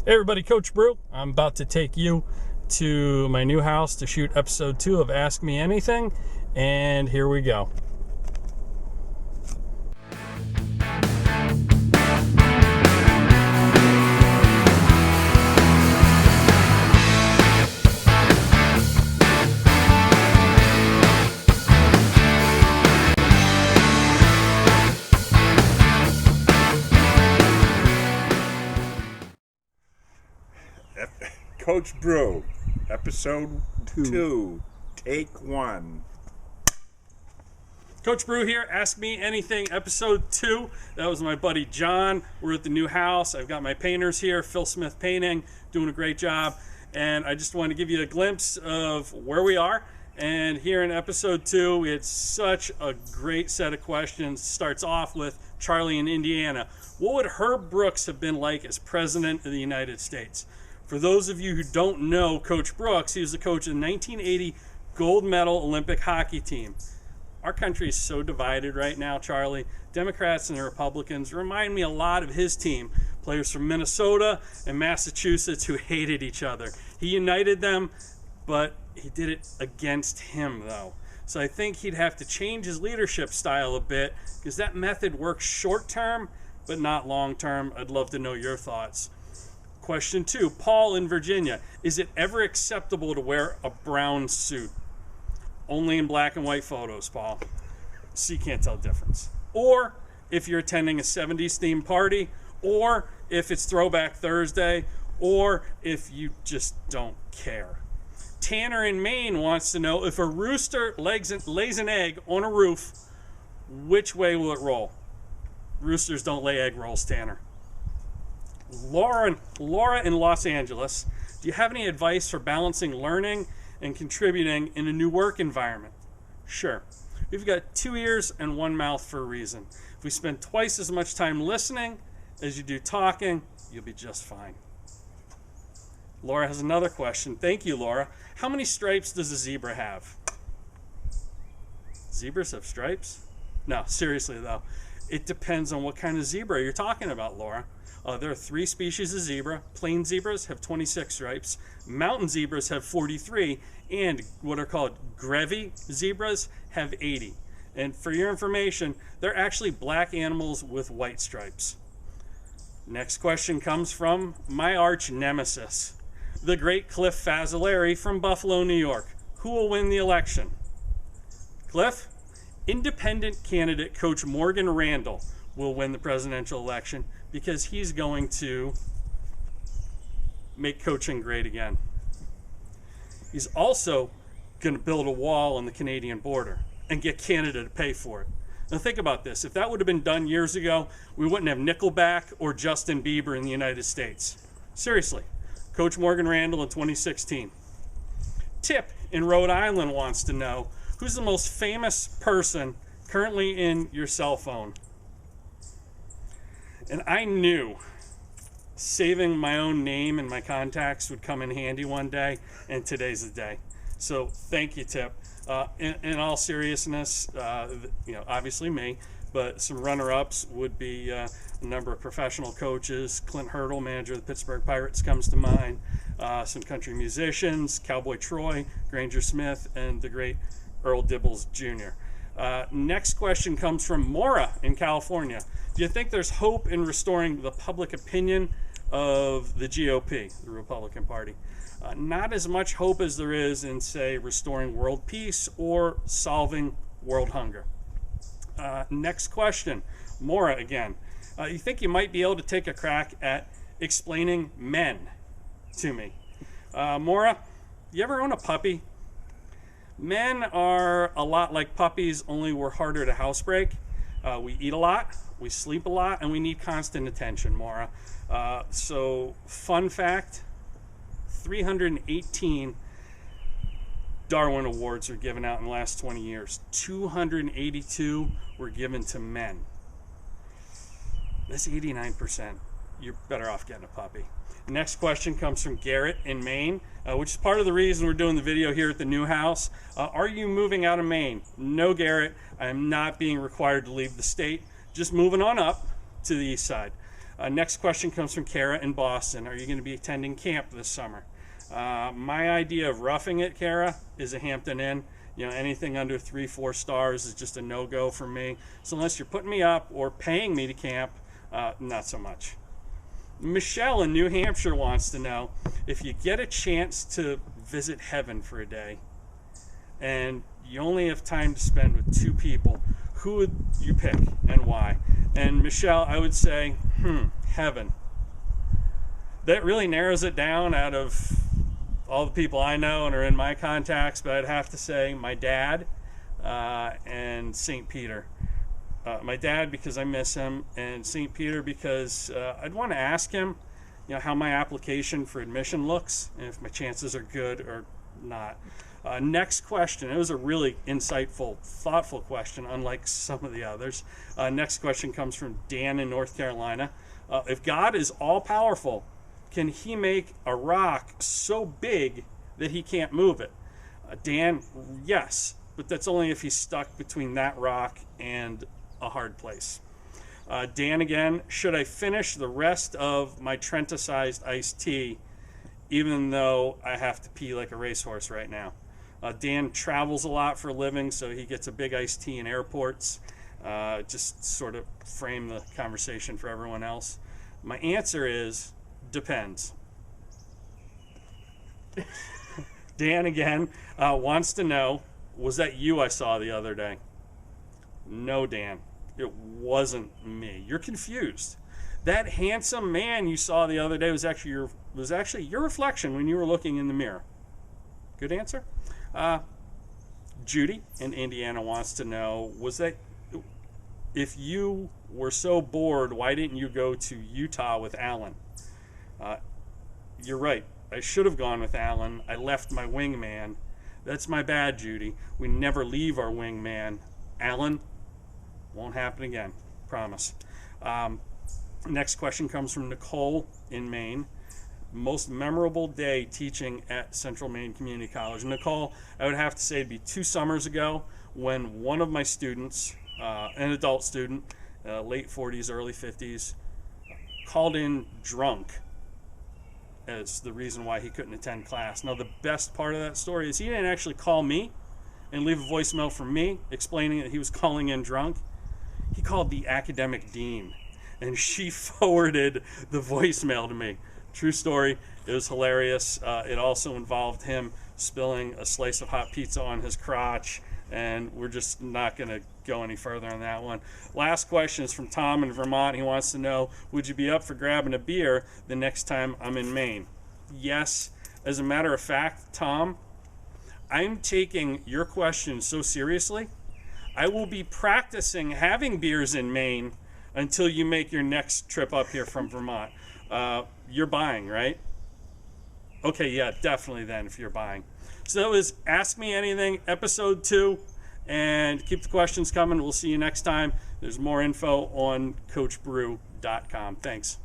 Hey everybody, Coach Brew. I'm about to take you to my new house to shoot episode 2 of Ask Me Anything, and here we go. Coach Brew, episode 2, take 1. Coach Brew here, Ask Me Anything, episode 2. That was my buddy John. We're at the new house. I've got my painters here, Phil Smith Painting, doing a great job. And I just want to give you a glimpse of where we are. And here in episode 2, we had such a great set of questions. Starts off with Charlie in Indiana. What would Herb Brooks have been like as president of the United States? For those of you who don't know Coach Brooks, he was the coach of the 1980 gold medal Olympic hockey team. Our country is so divided right now, Charlie. Democrats and the Republicans remind me a lot of his team. Players from Minnesota and Massachusetts who hated each other. He united them, but he did it against him, though. So I think he'd have to change his leadership style a bit, because that method works short-term, but not long-term. I'd love to know your thoughts. Question 2, Paul in Virginia. Is it ever acceptable to wear a brown suit? Only in black and white photos, Paul. So you can't tell the difference. Or if you're attending a 70s themed party, or if it's Throwback Thursday, or if you just don't care. Tanner in Maine wants to know, if a rooster lays an egg on a roof, which way will it roll? Roosters don't lay egg rolls, Tanner. Laura in Los Angeles, do you have any advice for balancing learning and contributing in a new work environment? Sure. We've got 2 ears and 1 mouth for a reason. If we spend twice as much time listening as you do talking, you'll be just fine. Laura has another question. Thank you, Laura. How many stripes does a zebra have? Zebras have stripes? No, seriously though. It depends on what kind of zebra you're talking about, Laura. There are 3 species of zebra. Plain zebras have 26 stripes. Mountain zebras have 43. And what are called Grevy zebras have 80. And for your information, they're actually black animals with white stripes. Next question comes from my arch nemesis, the great Cliff Fazzolari from Buffalo, New York. Who will win the election? Cliff, independent candidate Coach Morgan Randall will win the presidential election, because he's going to make coaching great again. He's also going to build a wall on the Canadian border and get Canada to pay for it. Now think about this. If that would have been done years ago, we wouldn't have Nickelback or Justin Bieber in the United States. Seriously. Coach Morgan Randall in 2016. Tip in Rhode Island wants to know, who's the most famous person currently in your cell phone? And I knew saving my own name and my contacts would come in handy one day, and today's the day. So thank you, Tip. In all seriousness, obviously me, but some runner-ups would be a number of professional coaches. Clint Hurdle, manager of the Pittsburgh Pirates, comes to mind. Some country musicians, Cowboy Troy, Granger Smith, and the great Earl Dibbles Jr. Next question comes from Maura in California. Do you think there's hope in restoring the public opinion of the GOP, the Republican Party? Not as much hope as there is in, say, restoring world peace or solving world hunger. Next question, Maura again. You think you might be able to take a crack at explaining men to me? Maura, you ever own a puppy? Men are a lot like puppies, only we're harder to housebreak. We eat a lot, we sleep a lot, and we need constant attention, Maura. So, fun fact, 318 Darwin Awards were given out in the last 20 years. 282 were given to men. That's 89%. You're better off getting a puppy. Next question comes from Garrett in Maine, which is part of the reason we're doing the video here at the new house. Are you moving out of Maine? No, Garrett. I am not being required to leave the state. Just moving on up to the east side. Next question comes from Kara in Boston. Are you going to be attending camp this summer? My idea of roughing it, Kara, is a Hampton Inn. Anything under 3-4 stars is just a no-go for me. So unless you're putting me up or paying me to camp, not so much. Michelle in New Hampshire wants to know, if you get a chance to visit heaven for a day and you only have time to spend with 2 people, who would you pick and why? And Michelle, I would say, heaven. That really narrows it down out of all the people I know and are in my contacts, but I'd have to say my dad and St. Peter. My dad, because I miss him, and St. Peter because I'd want to ask him, how my application for admission looks and if my chances are good or not. Next question. It was a really insightful, thoughtful question, unlike some of the others. Next question comes from Dan in North Carolina. If God is all-powerful, can he make a rock so big that he can't move it? Dan, yes, but that's only if he's stuck between that rock and a hard place. Dan again, should I finish the rest of my Trenta-sized iced tea even though I have to pee like a racehorse right now? Dan travels a lot for a living, so he gets a big iced tea in airports. Just sort of frame the conversation for everyone else. My answer is depends. Dan again wants to know, was that you I saw the other day? No, Dan, it wasn't me. You're confused. That handsome man you saw the other day was actually your reflection when you were looking in the mirror. Good answer. Judy in Indiana wants to know, was that, if you were so bored, why didn't you go to Utah with Alan? You're right. I should have gone with Alan. I left my wingman. That's my bad, Judy. We never leave our wingman. Alan, won't happen again. Promise. Next question comes from Nicole in Maine. Most memorable day teaching at Central Maine Community College. Nicole, I would have to say it'd be 2 summers ago when one of my students, an adult student, late 40s, early 50s, called in drunk as the reason why he couldn't attend class. Now, the best part of that story is he didn't actually call me and leave a voicemail for me explaining that he was calling in drunk. He called the academic dean, and she forwarded the voicemail to me. True story. It was hilarious. It also involved him spilling a slice of hot pizza on his crotch, and we're just not going to go any further on that one. Last question is from Tom in Vermont. He wants to know, would you be up for grabbing a beer the next time I'm in Maine? Yes. As a matter of fact, Tom, I'm taking your question so seriously, I will be practicing having beers in Maine until you make your next trip up here from Vermont. You're buying, right? Okay, yeah, definitely then if you're buying. So that was Ask Me Anything, episode 2. And keep the questions coming. We'll see you next time. There's more info on coachbrew.com. Thanks.